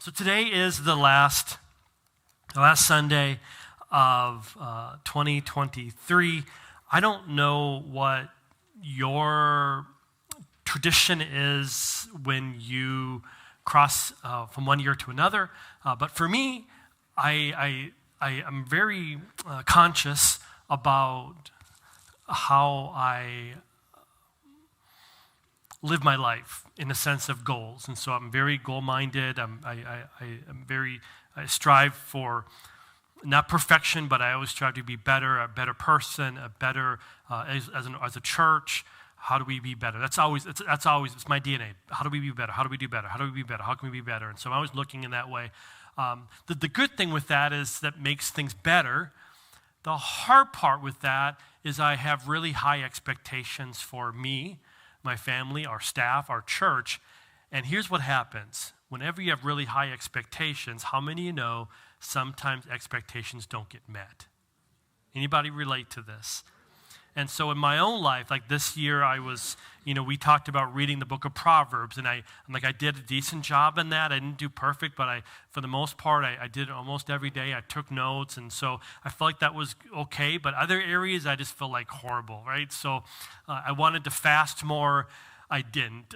So today is the last Sunday of 2023. I don't know what your tradition is when you cross from one year to another, but for me, I am very conscious about how I live my life in a sense of goals, and so I'm very goal-minded. I strive for not perfection, but I always strive to be better, a better person, a better as a church. How do we be better? That's always it's my DNA. How do we be better? How do we do better? How do we be better? How can we be better? And so I'm always looking in that way. The good thing with that is that makes things better. The hard part with that is I have really high expectations for me, my family, our staff, our church. And here's what happens. Whenever you have really high expectations, how many of you know sometimes expectations don't get met? Anybody relate to this? And so in my own life, like this year I was, we talked about reading the book of Proverbs, and I did a decent job in that. I didn't do perfect, but for the most part, I did it almost every day. I took notes, and so I felt like that was okay, but other areas I just felt like horrible, right? So I wanted to fast more. I didn't.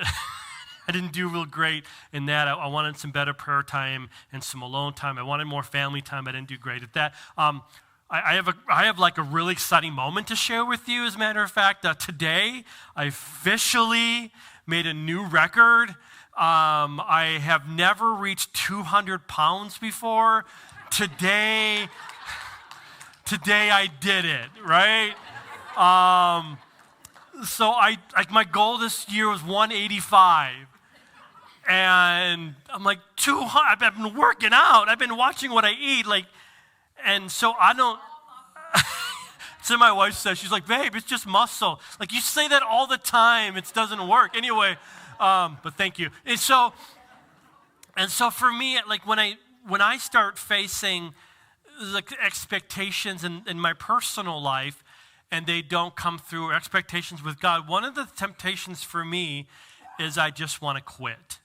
I didn't do real great in that. I wanted some better prayer time and some alone time. I wanted more family time. I didn't do great at that. I have like a really exciting moment to share with you. As a matter of fact, today I officially made a new record. I have never reached 200 pounds before. Today I did it, right? So my goal this year was 185. And I'm like, 200, I've been working out. I've been watching what I eat, and so I don't, so my wife says, she's like, babe, it's just muscle. Like, you say that all the time. It doesn't work. Anyway, but thank you. And so for me, like when I start facing like expectations in my personal life and they don't come through, or expectations with God, one of the temptations for me is I just want to quit.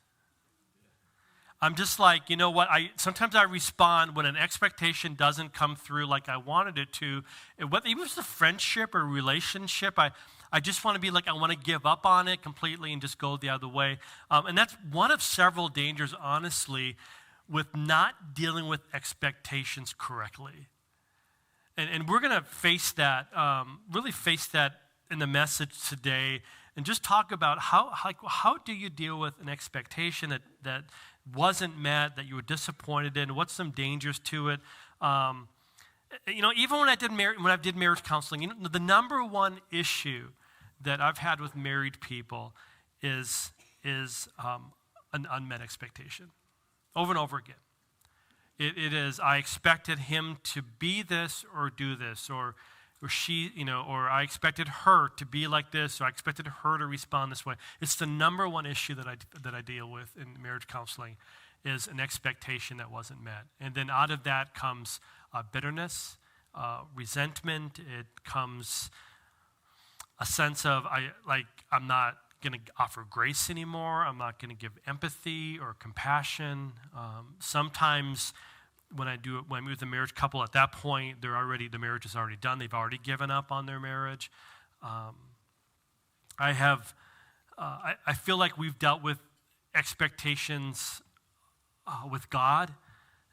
I'm just like, you know what, sometimes I respond when an expectation doesn't come through like I wanted it to. Even if it's a friendship or relationship, I just want to be like, I want to give up on it completely and just go the other way. And that's one of several dangers, honestly, with not dealing with expectations correctly. And we're going to face that, really face that in the message today, and just talk about how do you deal with an expectation that wasn't met, that you were disappointed in. What's some dangers to it? Even when I did marriage counseling, the number one issue that I've had with married people is an unmet expectation, over and over again. It is, I expected him to be this or do this, or she, or I expected her to be like this, or I expected her to respond this way. It's the number one issue that I deal with in marriage counseling, is an expectation that wasn't met. And then out of that comes bitterness, resentment. It comes a sense of, I'm not going to offer grace anymore. I'm not going to give empathy or compassion. Sometimes when I meet with a marriage couple, at that point, the marriage is already done. They've already given up on their marriage. I feel like we've dealt with expectations with God.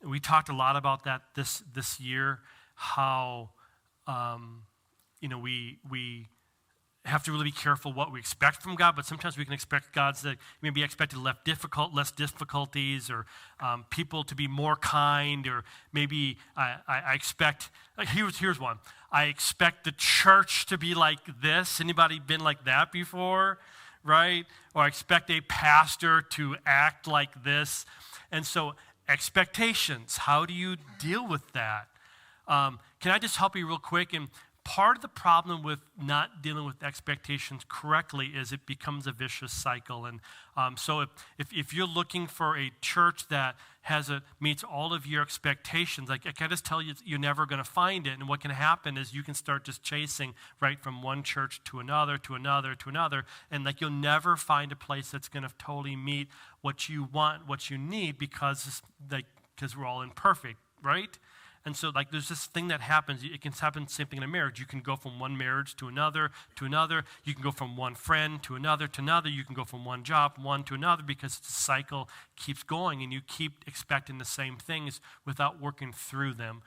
And we talked a lot about that this year, how we have to really be careful what we expect from God, but sometimes we can expect God's that maybe expected less difficulties, or people to be more kind, or maybe I expect, here's one. I expect the church to be like this. Anybody been like that before, right? Or I expect a pastor to act like this. And so expectations, how do you deal with that? Can I just help you real quick? And part of the problem with not dealing with expectations correctly is it becomes a vicious cycle. And so if you're looking for a church that meets all of your expectations, like I can just tell you, you're never going to find it. And what can happen is you can start just chasing right from one church to another, to another, to another, and like you'll never find a place that's going to totally meet what you want, what you need, because we're all imperfect, right? And so, like, there's this thing that happens. It can happen, same thing in a marriage. You can go from one marriage to another, to another. You can go from one friend to another, to another. You can go from one job, one to another, because the cycle keeps going, and you keep expecting the same things without working through them.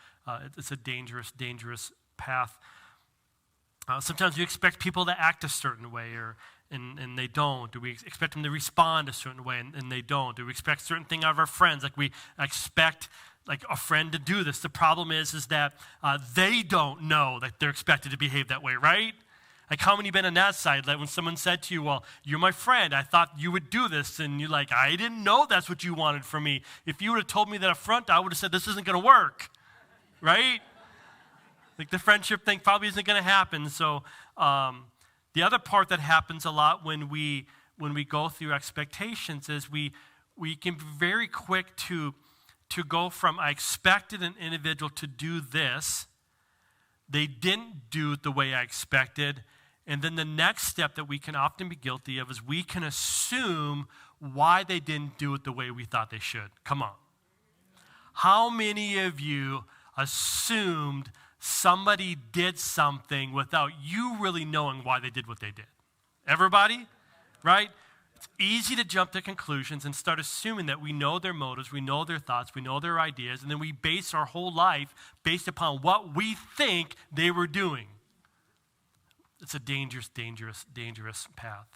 It's a dangerous, dangerous path. Sometimes you expect people to act a certain way, and they don't. Do we expect them to respond a certain way, and they don't? Do we expect certain thing out of our friends? Like we expect like a friend to do this. The problem is that they don't know that they're expected to behave that way, right? Like how many been on that side? Like when someone said to you, well, you're my friend, I thought you would do this, and you're like, I didn't know that's what you wanted from me. If you would have told me that up front, I would have said this isn't going to work, right? Like the friendship thing probably isn't going to happen. So the other part that happens a lot when we go through expectations is we can be very quick to go from I expected an individual to do this, they didn't do it the way I expected, and then the next step that we can often be guilty of is we can assume why they didn't do it the way we thought they should. Come on. How many of you assumed somebody did something without you really knowing why they did what they did? Everybody? Right? It's easy to jump to conclusions and start assuming that we know their motives, we know their thoughts, we know their ideas, and then we base our whole life based upon what we think they were doing. It's a dangerous, dangerous, dangerous path.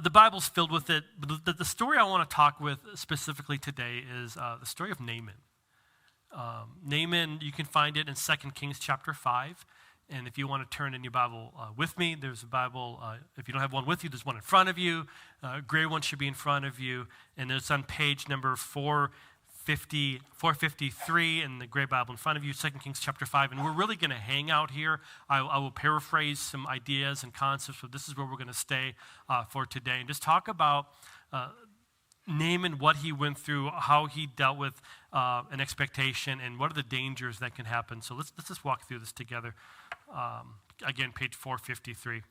The Bible's filled with it, but the story I want to talk with specifically today is the story of Naaman. Naaman, you can find it in 2 Kings chapter 5. And if you want to turn in your Bible with me, there's a Bible. If you don't have one with you, there's one in front of you. A gray one should be in front of you. And it's on page number 453 in the gray Bible in front of you, 2 Kings chapter 5. And we're really going to hang out here. I will paraphrase some ideas and concepts, but this is where we're going to stay for today. And just talk about Naaman, what he went through, how he dealt with an expectation, and what are the dangers that can happen. So let's just walk through this together. Again, page 453.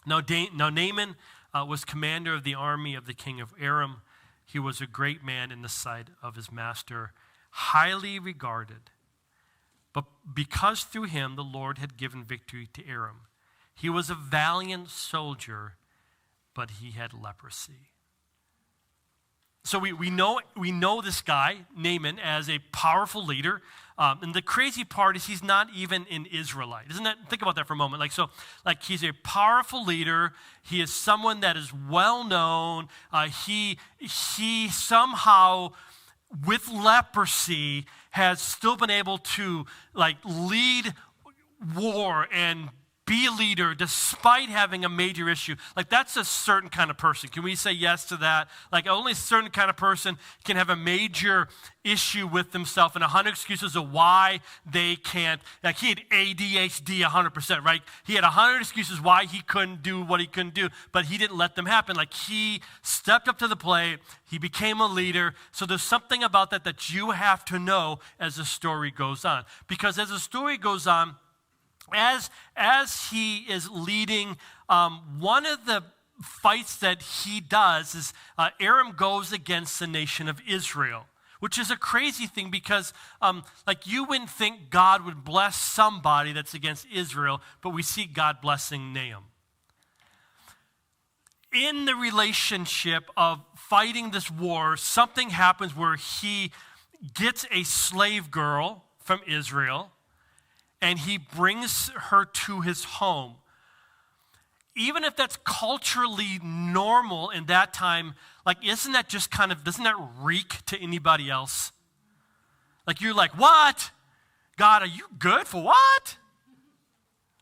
Now Naaman was commander of the army of the king of Aram. He was a great man in the sight of his master, highly regarded. But because through him the Lord had given victory to Aram, he was a valiant soldier, but he had leprosy. So we know this guy, Naaman, as a powerful leader. And the crazy part is he's not even an Israelite. Isn't that? Think about that for a moment. Like he's a powerful leader. He is someone that is well known. He somehow, with leprosy, has still been able to like lead war and be a leader despite having a major issue. Like that's a certain kind of person. Can we say yes to that? Like only a certain kind of person can have a major issue with themselves and 100 excuses of why they can't. Like he had ADHD 100%, right? He had 100 excuses why he couldn't do what he couldn't do, but he didn't let them happen. Like he stepped up to the plate. He became a leader. So there's something about that you have to know as the story goes on. Because as the story goes on, as he is leading, one of the fights that he does is Aram goes against the nation of Israel, which is a crazy thing because like you wouldn't think God would bless somebody that's against Israel, but we see God blessing Naaman. In the relationship of fighting this war, something happens where he gets a slave girl from Israel, and he brings her to his home. Even if that's culturally normal in that time, like doesn't that reek to anybody else? Like you're like, what? God, are you good for what?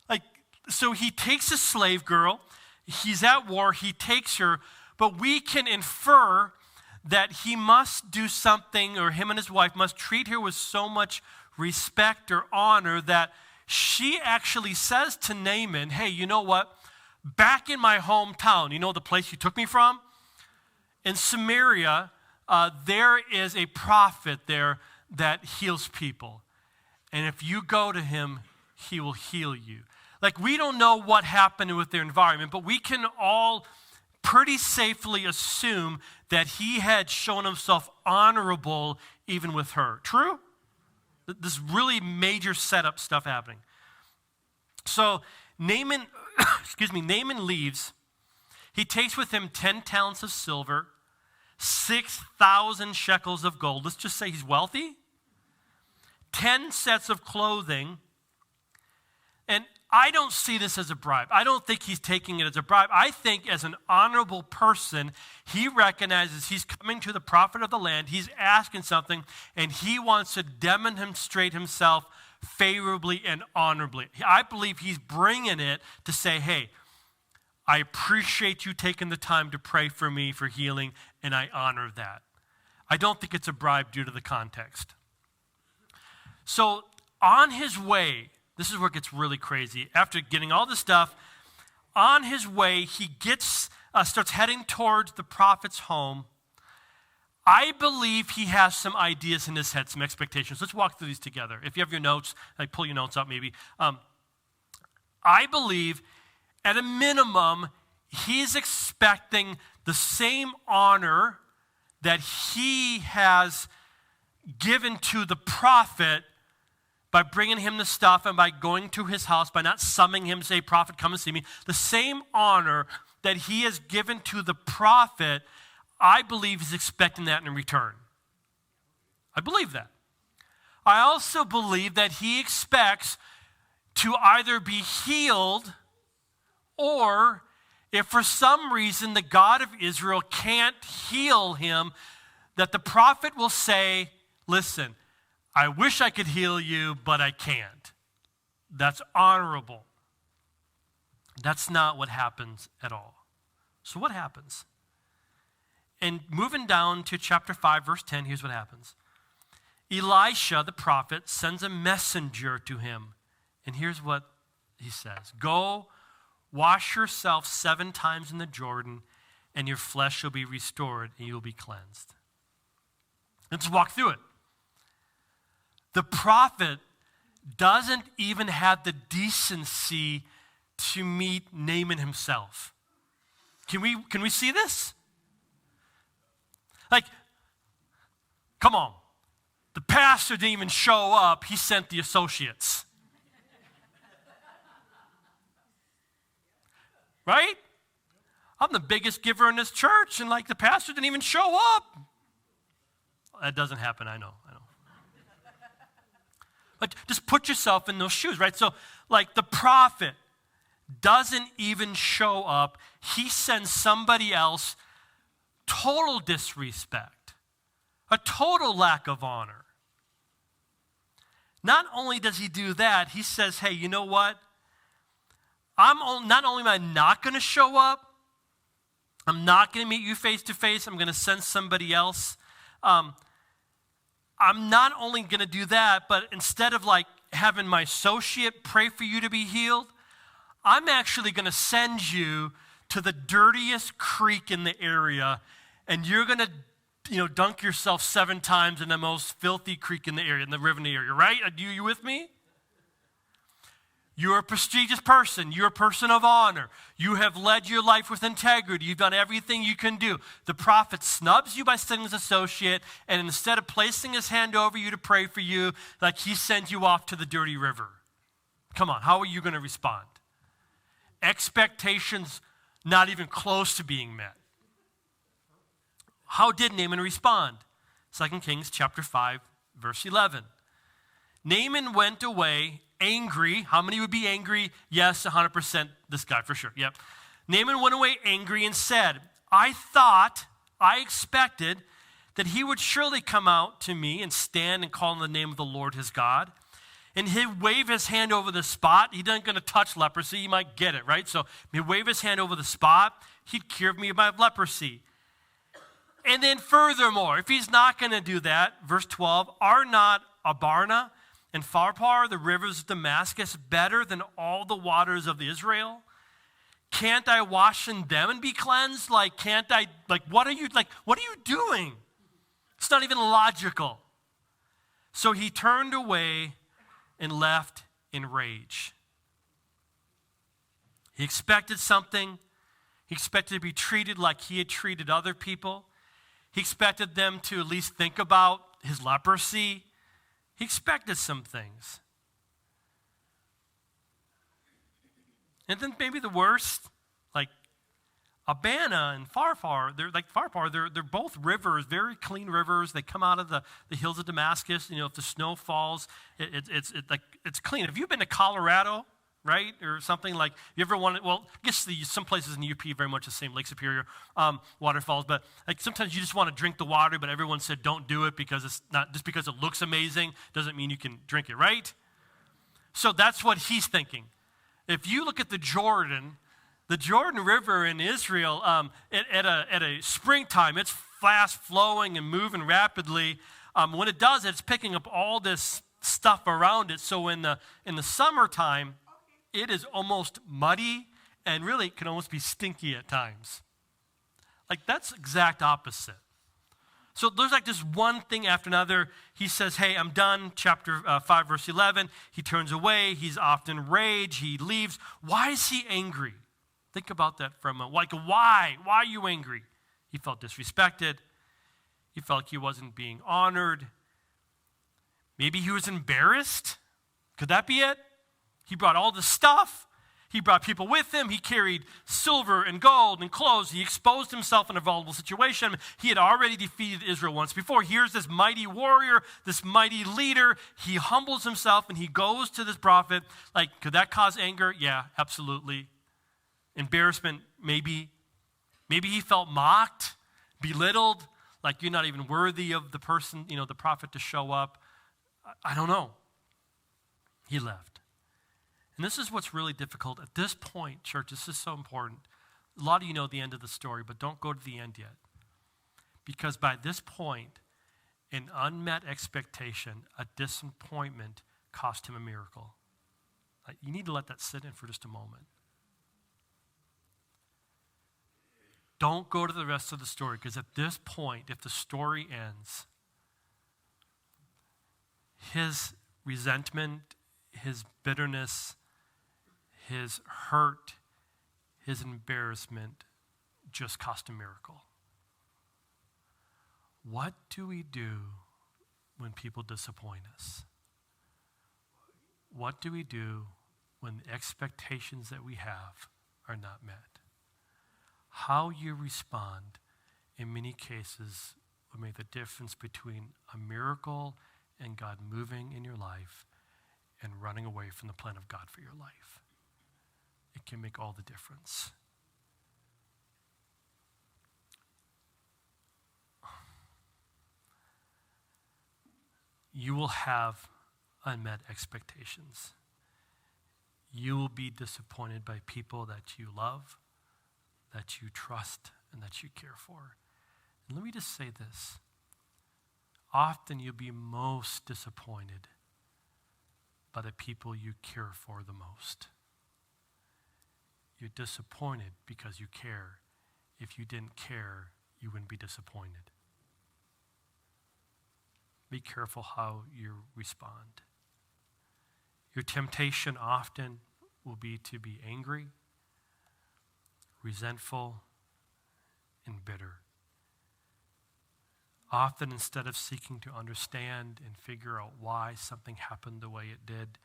Like, so he takes a slave girl, he's at war, he takes her, but we can infer that he must do something, or him and his wife must treat her with so much respect or honor that she actually says to Naaman, hey, you know what? Back in my hometown, you know the place you took me from? In Samaria, there is a prophet there that heals people. And if you go to him, he will heal you. Like, we don't know what happened with their environment, but we can all pretty safely assume that he had shown himself honorable even with her. True? This really major setup stuff happening. So Naaman, Naaman leaves. He takes with him 10 talents of silver, 6,000 shekels of gold. Let's just say he's wealthy. 10 sets of clothing. And I don't see this as a bribe. I don't think he's taking it as a bribe. I think as an honorable person, he recognizes he's coming to the prophet of the land. He's asking something, and he wants to demonstrate himself favorably and honorably. I believe he's bringing it to say, hey, I appreciate you taking the time to pray for me for healing, and I honor that. I don't think it's a bribe due to the context. So on his way, this is where it gets really crazy. After getting all this stuff, on his way, he starts heading towards the prophet's home. I believe he has some ideas in his head, some expectations. Let's walk through these together. If you have your notes, like pull your notes out maybe. I believe at a minimum, he's expecting the same honor that he has given to the prophet by bringing him the stuff and by going to his house, by not summoning him, say, prophet, come and see me. The same honor that he has given to the prophet, I believe he's expecting that in return. I believe that. I also believe that he expects to either be healed or if for some reason the God of Israel can't heal him, that the prophet will say, listen, I wish I could heal you, but I can't. That's honorable. That's not what happens at all. So what happens? And moving down to chapter 5, verse 10, here's what happens. Elisha, the prophet, sends a messenger to him. And here's what he says. Go, wash yourself 7 times in the Jordan, and your flesh shall be restored, and you will be cleansed. Let's walk through it. The prophet doesn't even have the decency to meet Naaman himself. Can we see this? Like, come on. The pastor didn't even show up. He sent the associates. Right? I'm the biggest giver in this church, and like the pastor didn't even show up. That doesn't happen, I know. But just put yourself in those shoes, right? So, like the prophet doesn't even show up. He sends somebody else. Total disrespect. A total lack of honor. Not only does he do that, he says, hey, you know what? Not only am I not going to show up, I'm not going to meet you face to face. I'm going to send somebody else. I'm not only going to do that, but instead of like having my associate pray for you to be healed, I'm actually going to send you to the dirtiest creek in the area, and you're going to, dunk yourself 7 times in the most filthy creek in the area, in the river in the area, right? Are you with me? You're a prestigious person. You're a person of honor. You have led your life with integrity. You've done everything you can do. The prophet snubs you by sending his associate, and instead of placing his hand over you to pray for you, like he sends you off to the dirty river. Come on, how are you going to respond? Expectations not even close to being met. How did Naaman respond? 2 Kings chapter 5, verse 11. Naaman went away angry. How many would be angry? Yes, 100% this guy for sure. Yep. Naaman went away angry and said, I expected that he would surely come out to me and stand and call on the name of the Lord his God. And he'd wave his hand over the spot. He doesn't going to touch leprosy. He might get it, right? So he'd wave his hand over the spot. He'd cure me of my leprosy. And then furthermore, if he's not going to do that, verse 12, are not Abarna and Pharpar, the rivers of Damascus, better than all the waters of Israel? Can't I wash in them and be cleansed? What are you doing? It's not even logical. So he turned away and left in rage. He expected something. He expected to be treated like he had treated other people. He expected them to at least think about his leprosy. He expected some things. And then maybe the worst, like Abana and Pharpar, they're both rivers, very clean rivers. They come out of the hills of Damascus. If the snow falls, it's clean. Have you been to Colorado, right, or something like? You ever wanted? Well, I guess some places in the UP very much the same, Lake Superior waterfalls. But like sometimes you just want to drink the water, but everyone said don't do it because it's not just because it looks amazing doesn't mean you can drink it, right? So that's what he's thinking. If you look at the Jordan River in Israel, at a springtime, it's fast flowing and moving rapidly. When it does, it's picking up all this stuff around it. So in the summertime, it is almost muddy and really can almost be stinky at times. Like that's exact opposite. So there's like this one thing after another. He says, hey, I'm done. Chapter 5, verse 11. He turns away. He's often rage. He leaves. Why is he angry? Think about that for a moment. Like, why? Why are you angry? He felt disrespected. He felt like he wasn't being honored. Maybe he was embarrassed. Could that be it? He brought all the stuff. He brought people with him. He carried silver and gold and clothes. He exposed himself in a vulnerable situation. He had already defeated Israel once before. Here's this mighty warrior, this mighty leader. He humbles himself and he goes to this prophet. Like, could that cause anger? Yeah, absolutely. Embarrassment, maybe. Maybe he felt mocked, belittled, like you're not even worthy of the person, the prophet to show up. I don't know. He left. And this is what's really difficult. At this point, church, this is so important. A lot of you know the end of the story, but don't go to the end yet. Because by this point, an unmet expectation, a disappointment, cost him a miracle. You need to let that sit in for just a moment. Don't go to the rest of the story, because at this point, if the story ends, his resentment, his bitterness, his hurt, his embarrassment just cost a miracle. What do we do when people disappoint us? What do we do when the expectations that we have are not met? How you respond, in many cases, will make the difference between a miracle and God moving in your life and running away from the plan of God for your life. It can make all the difference. You will have unmet expectations. You will be disappointed by people that you love, that you trust, and that you care for. And let me just say this. Often you'll be most disappointed by the people you care for the most. You're disappointed because you care. If you didn't care, you wouldn't be disappointed. Be careful how you respond. Your temptation often will be to be angry, resentful, and bitter. Often, instead of seeking to understand and figure out why something happened the way it did,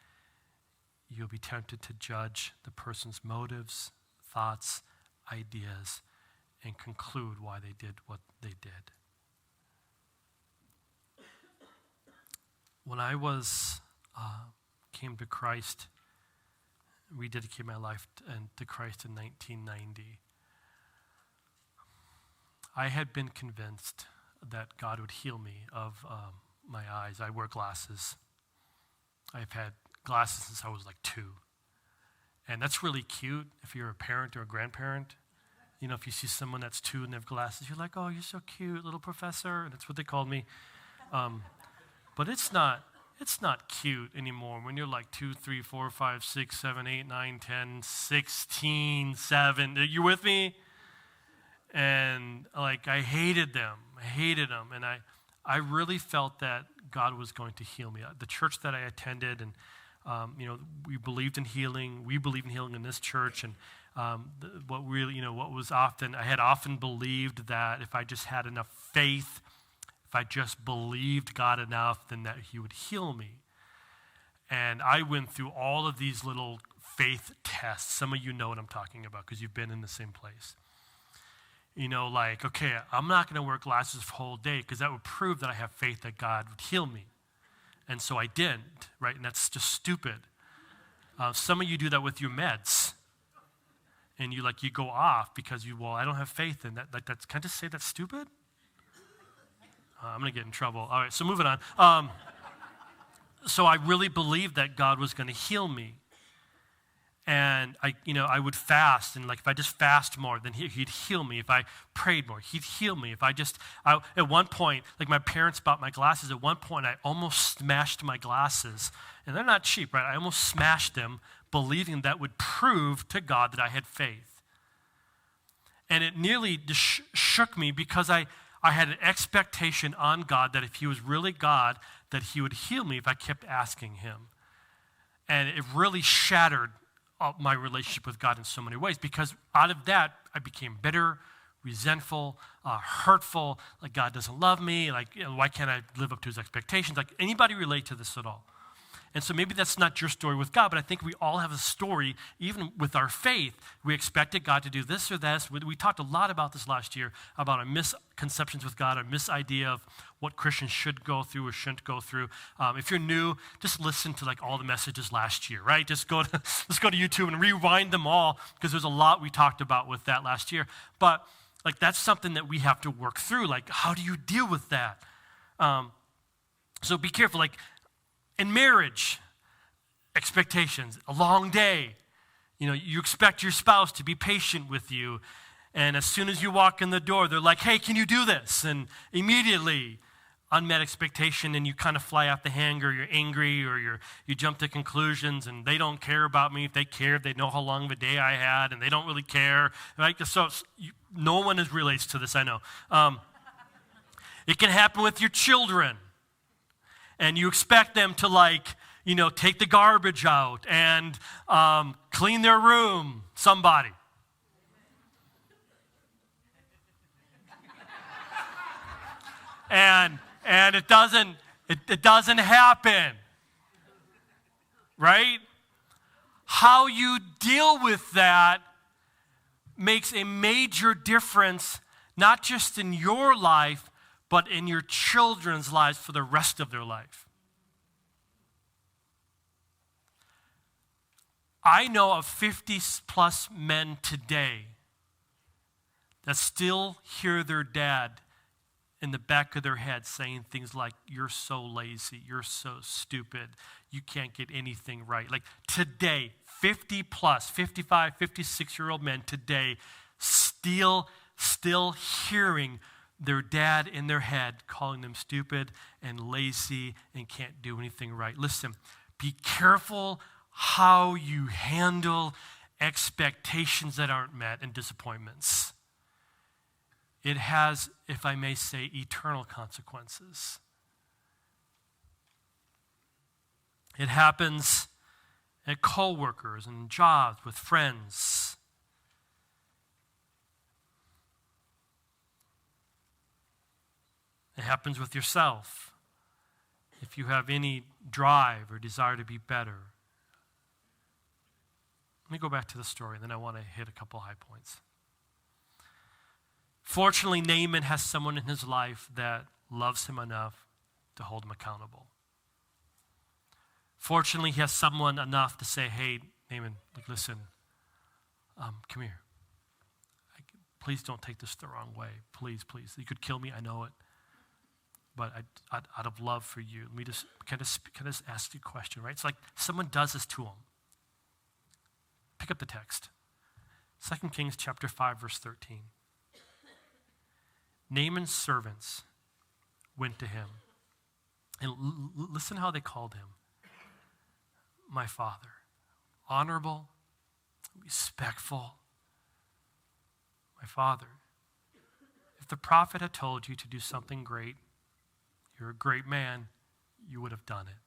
you'll be tempted to judge the person's motives, thoughts, ideas, and conclude why they did what they did. When I came to Christ, rededicated my life to Christ in 1990, I had been convinced that God would heal me of my eyes. I wear glasses. I've had glasses since I was like 2. And that's really cute if you're a parent or a grandparent. If you see someone that's 2 and they have glasses, you're like, oh, you're so cute, little professor. And that's what they called me. But it's not It's not cute anymore when you're like 2, 3, 4, 5, 6, 7, 8, 9, 10, 16, 7. Are you with me? And like I hated them. And I really felt that God was going to heal me. The church that I attended, and we believed in healing. We believe in healing in this church, and I had often believed that if I just had enough faith, if I just believed God enough, then that he would heal me. And I went through all of these little faith tests. Some of you know what I'm talking about because you've been in the same place. Like, okay, I'm not going to wear glasses for the whole day because that would prove that I have faith that God would heal me. And so I didn't, right? And that's just stupid. Some of you do that with your meds. And you go off because I don't have faith in that. Can I just say that's stupid? I'm going to get in trouble. All right, so moving on. So I really believed that God was going to heal me. And I would fast, and if I just fast more, then he'd heal me. If I prayed more, he'd heal me. At one point, my parents bought my glasses. At one point, I almost smashed my glasses. And they're not cheap, right? I almost smashed them, believing that would prove to God that I had faith. And it nearly just shook me because I had an expectation on God that if he was really God, that he would heal me if I kept asking him. And it really shattered my relationship with God in so many ways, because out of that, I became bitter, resentful, hurtful, like God doesn't love me, why can't I live up to his expectations? Anybody relate to this at all? And so maybe that's not your story with God, but I think we all have a story, even with our faith. We expected God to do this or that. We talked a lot about this last year, about our misconceptions with God, our misidea of what Christians should go through or shouldn't go through. If you're new, just listen to all the messages last year, right? Let's go to YouTube and rewind them all, because there's a lot we talked about with that last year. But that's something that we have to work through. How do you deal with that? So be careful. In marriage, expectations, a long day. You expect your spouse to be patient with you. And as soon as you walk in the door, they're like, hey, can you do this? And immediately, unmet expectation, and you kind of fly out the handle, or you're angry, or you jump to conclusions, and they don't care about me. If they cared, they'd know how long of a day I had, and they don't really care. Right? So no one relates to this, I know. It can happen with your children. And you expect them to take the garbage out and clean their room, somebody. And it doesn't happen. Right? How you deal with that makes a major difference, not just in your life, but in your children's lives for the rest of their life. I know of 50-plus men today that still hear their dad in the back of their head saying things like, you're so lazy, you're so stupid, you can't get anything right. Today, 50-plus, 55, 56-year-old men today still hearing their dad in their head calling them stupid and lazy and can't do anything right. Listen, be careful how you handle expectations that aren't met and disappointments. It has, if I may say, eternal consequences. It happens at coworkers and jobs, with friends. It happens with yourself. If you have any drive or desire to be better. Let me go back to the story, and then I want to hit a couple high points. Fortunately, Naaman has someone in his life that loves him enough to hold him accountable. Fortunately, he has someone enough to say, hey, Naaman, listen, come here. Please don't take this the wrong way. Please. You could kill me, I know it. But out of love for you, let me just kind of ask you a question, right? It's like someone does this to him. Pick up the text. 2 Kings chapter 5, verse 13. Naaman's servants went to him And listen how they called him. My father. Honorable, respectful. My father. If the prophet had told you to do something great, you're a great man, you would have done it.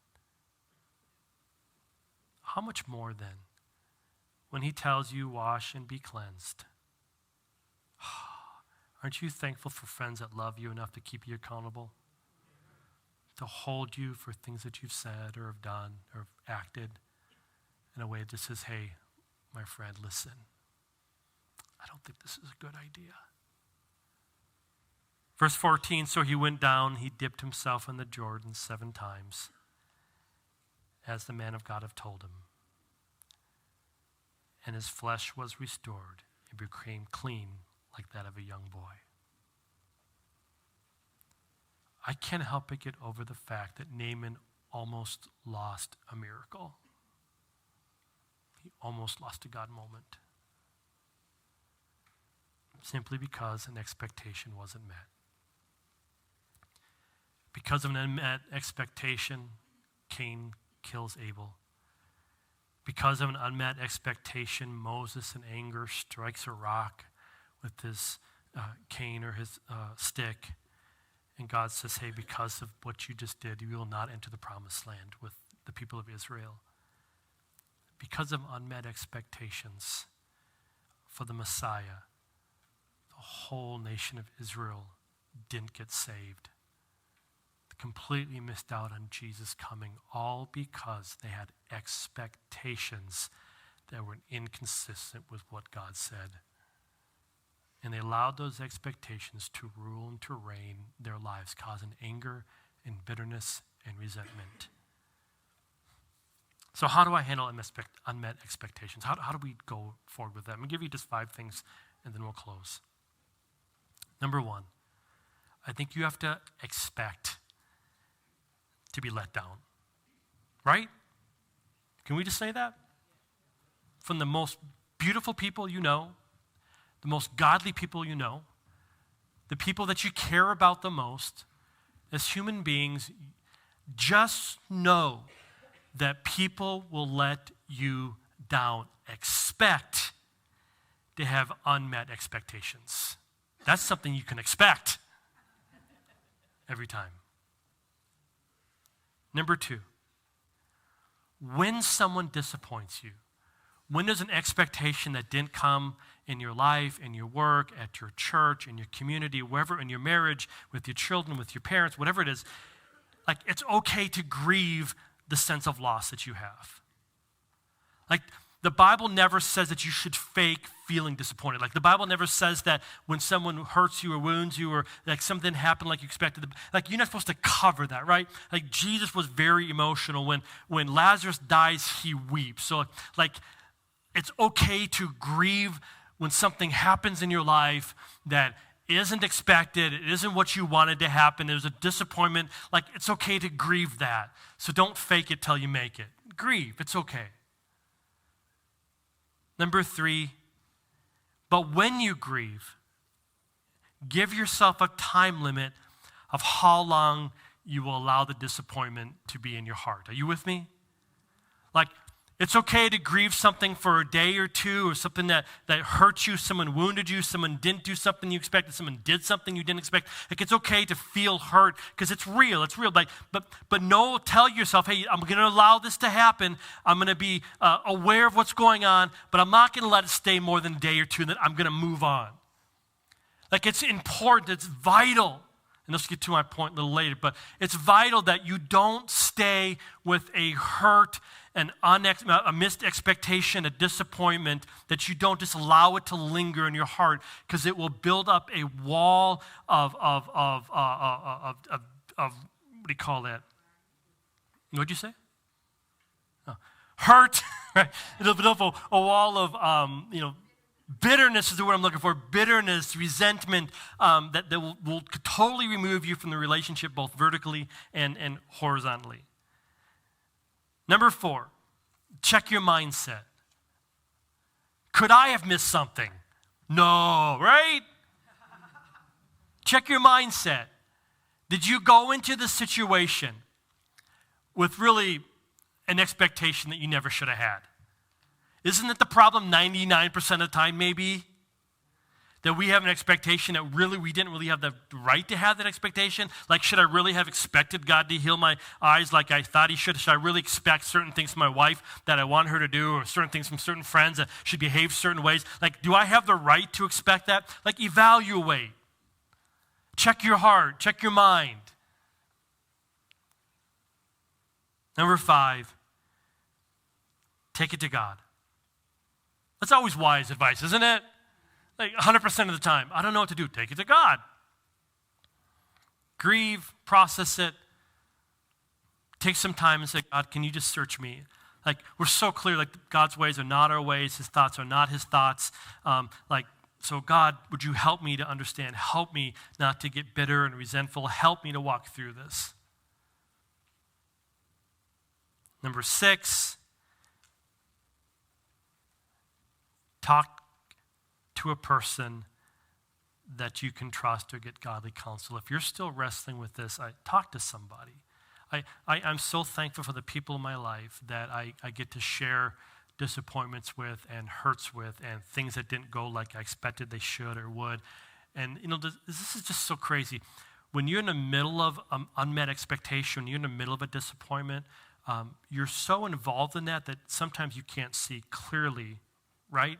How much more then, when he tells you, wash and be cleansed? Aren't you thankful for friends that love you enough to keep you accountable? To hold you for things that you've said or have done or have acted in a way that says, hey, my friend, listen, I don't think this is a good idea. Verse 14, so he went down, he dipped himself in the Jordan 7 times, as the man of God had told him. And his flesh was restored and became clean like that of a young boy. I can't help but get over the fact that Naaman almost lost a miracle. He almost lost a God moment. Simply because an expectation wasn't met. Because of an unmet expectation, Cain kills Abel. Because of an unmet expectation, Moses in anger strikes a rock with his cane or his stick. And God says, hey, because of what you just did, you will not enter the promised land with the people of Israel. Because of unmet expectations for the Messiah, the whole nation of Israel didn't get saved. They completely missed out on Jesus coming, all because they had expectations that were inconsistent with what God said. And they allowed those expectations to rule and to reign their lives, causing anger and bitterness and resentment. So how do I handle unmet expectations? How do we go forward with that? I'm going to give you just 5 things, and then we'll close. Number 1, I think you have to expect to be let down. Right? Can we just say that? From the most beautiful people you know, the most godly people you know, the people that you care about the most, as human beings, just know that people will let you down. Expect to have unmet expectations. That's something you can expect every time. Number 2, when someone disappoints you, when there's an expectation that didn't come in your life, in your work, at your church, in your community, wherever, in your marriage, with your children, with your parents, whatever it is, like it's okay to grieve the sense of loss that you have. Like the Bible never says that you should fake feeling disappointed. Like the Bible never says that when someone hurts you or wounds you or like something happened like you expected. Like you're not supposed to cover that, right? Like Jesus was very emotional. When Lazarus dies, he weeps. So like it's okay to grieve when something happens in your life that isn't expected, it isn't what you wanted to happen, there's a disappointment, like it's okay to grieve that. So don't fake it till you make it. Grieve, it's okay. Number 3, but when you grieve, give yourself a time limit of how long you will allow the disappointment to be in your heart. Are you with me? Like, it's okay to grieve something for a day or 2 or something that hurt you, someone wounded you, someone didn't do something you expected, someone did something you didn't expect. Like it's okay to feel hurt because it's real. Like, but no, tell yourself, hey, I'm going to allow this to happen. I'm going to be aware of what's going on, but I'm not going to let it stay more than a day or 2 and then I'm going to move on. Like it's important, it's vital. And let's get to my point a little later, but it's vital that you don't stay with a hurt, a missed expectation, a disappointment, that you don't just allow it to linger in your heart because it will build up a wall of what do you call that? What'd you say? Oh, hurt, right? It'll build up a wall of, bitterness is the word I'm looking for. Bitterness, resentment, that will totally remove you from the relationship both vertically and horizontally. Number 4, check your mindset. Could I have missed something? No, right? Check your mindset. Did you go into the situation with really an expectation that you never should have had. Isn't it the problem 99% of the time maybe? That we have an expectation that really we didn't really have the right to have that expectation? Like, should I really have expected God to heal my eyes like I thought he should? Should I really expect certain things from my wife that I want her to do, or certain things from certain friends that should behave certain ways? Like, do I have the right to expect that? Like, evaluate. Check your heart. Check your mind. Number 5, take it to God. That's always wise advice, isn't it? Like 100% of the time, I don't know what to do. Take it to God. Grieve, process it. Take some time and say, God, can you just search me? Like, we're so clear, like God's ways are not our ways. His thoughts are not his thoughts. So God, would you help me to understand? Help me not to get bitter and resentful. Help me to walk through this. Number 6, talk to a person that you can trust or get godly counsel. If you're still wrestling with this, talk to somebody. I'm so thankful for the people in my life that I get to share disappointments with and hurts with and things that didn't go like I expected they should or would. And, this is just so crazy. When you're in the middle of unmet expectation, you're in the middle of a disappointment, you're so involved in that sometimes you can't see clearly, right?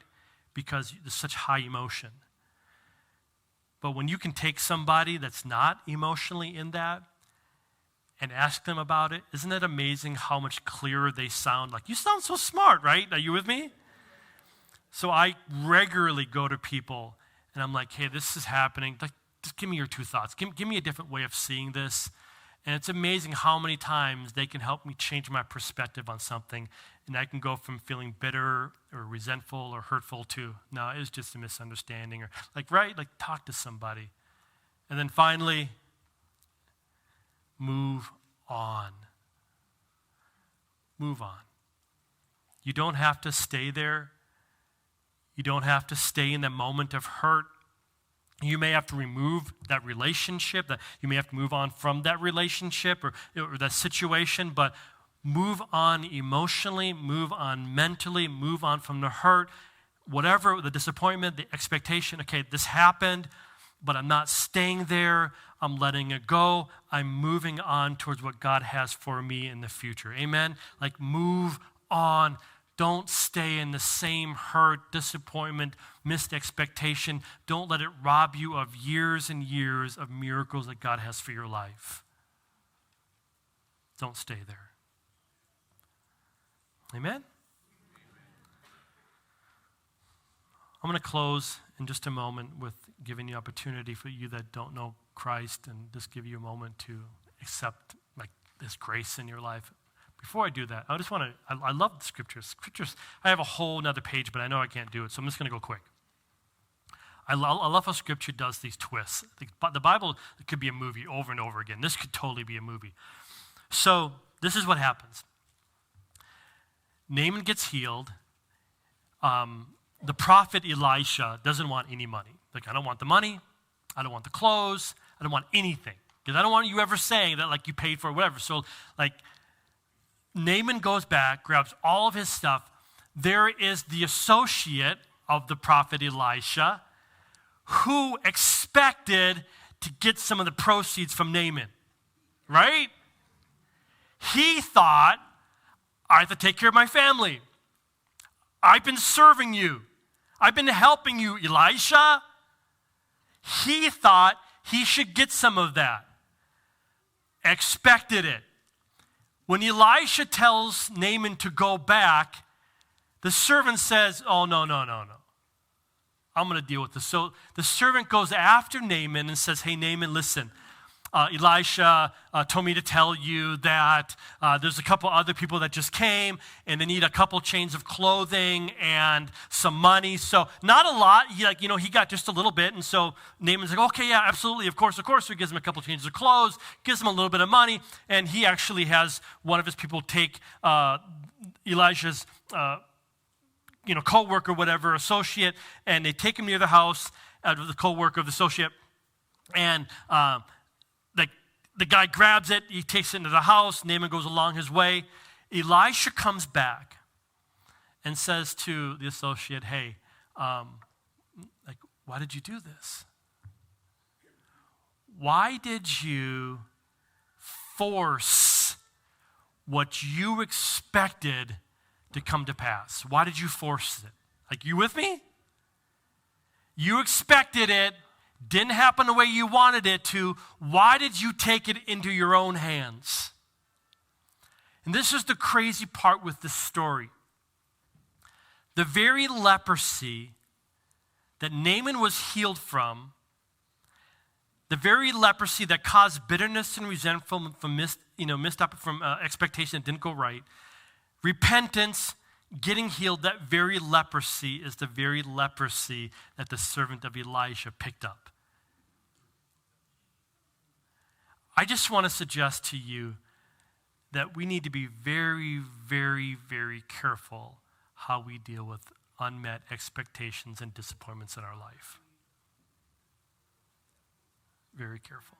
Because there's such high emotion. But when you can take somebody that's not emotionally in that and ask them about it, isn't it amazing how much clearer they sound? Like, you sound so smart, right? Are you with me? So I regularly go to people and I'm like, hey, this is happening. Like, just give me your 2 thoughts. Give me a different way of seeing this. And it's amazing how many times they can help me change my perspective on something. And I can go from feeling bitter or resentful or hurtful to, no, it was just a misunderstanding. Or talk to somebody. And then finally, move on. Move on. You don't have to stay there. You don't have to stay in the moment of hurt. You may have to remove that relationship, that you may have to move on from that relationship or that situation, but move on emotionally, move on mentally, move on from the hurt, whatever, the disappointment, the expectation. Okay, this happened, but I'm not staying there. I'm letting it go. I'm moving on towards what God has for me in the future. Amen? Like, move on. Don't stay in the same hurt, disappointment, missed expectation. Don't let it rob you of years and years of miracles that God has for your life. Don't stay there. Amen? I'm going to close in just a moment with giving you opportunity for you that don't know Christ and just give you a moment to accept this grace in your life. Before I do that, I just want to, I love the scriptures. Scriptures, I have a whole other page, but I know I can't do it, so I'm just going to go quick. I love how Scripture does these twists. The Bible could be a movie over and over again. This could totally be a movie. So this is what happens. Naaman gets healed. The prophet Elisha doesn't want any money. Like, I don't want the money. I don't want the clothes. I don't want anything. Because I don't want you ever saying that, you paid for it, whatever. So, Naaman goes back, grabs all of his stuff. There is the associate of the prophet Elisha who expected to get some of the proceeds from Naaman, right? He thought, I have to take care of my family. I've been serving you. I've been helping you, Elisha. He thought he should get some of that. Expected it. When Elisha tells Naaman to go back, the servant says, oh, no. I'm going to deal with this. So the servant goes after Naaman and says, hey, Naaman, listen. Elisha told me to tell you that there's a couple other people that just came and they need a couple chains of clothing and some money. So not a lot. He got just a little bit. And so Naaman's like, okay, yeah, absolutely. Of course. So he gives him a couple changes of clothes, gives him a little bit of money. And he actually has one of his people take Elisha's co-worker, whatever, associate, and they take him near the house of the co-worker of the associate. And the guy grabs it. He takes it into the house. Naaman goes along his way. Elisha comes back and says to the associate, hey, why did you do this? Why did you force what you expected to come to pass? Why did you force it? Like, you with me? You expected it, didn't happen the way you wanted it to. Why did you take it into your own hands? And this is the crazy part with this story. The very leprosy that Naaman was healed from, the very leprosy that caused bitterness and resentment from expectation that didn't go right, repentance, getting healed, that very leprosy is the very leprosy that the servant of Elisha picked up. I just want to suggest to you that we need to be very, very, very careful how we deal with unmet expectations and disappointments in our life. Very careful.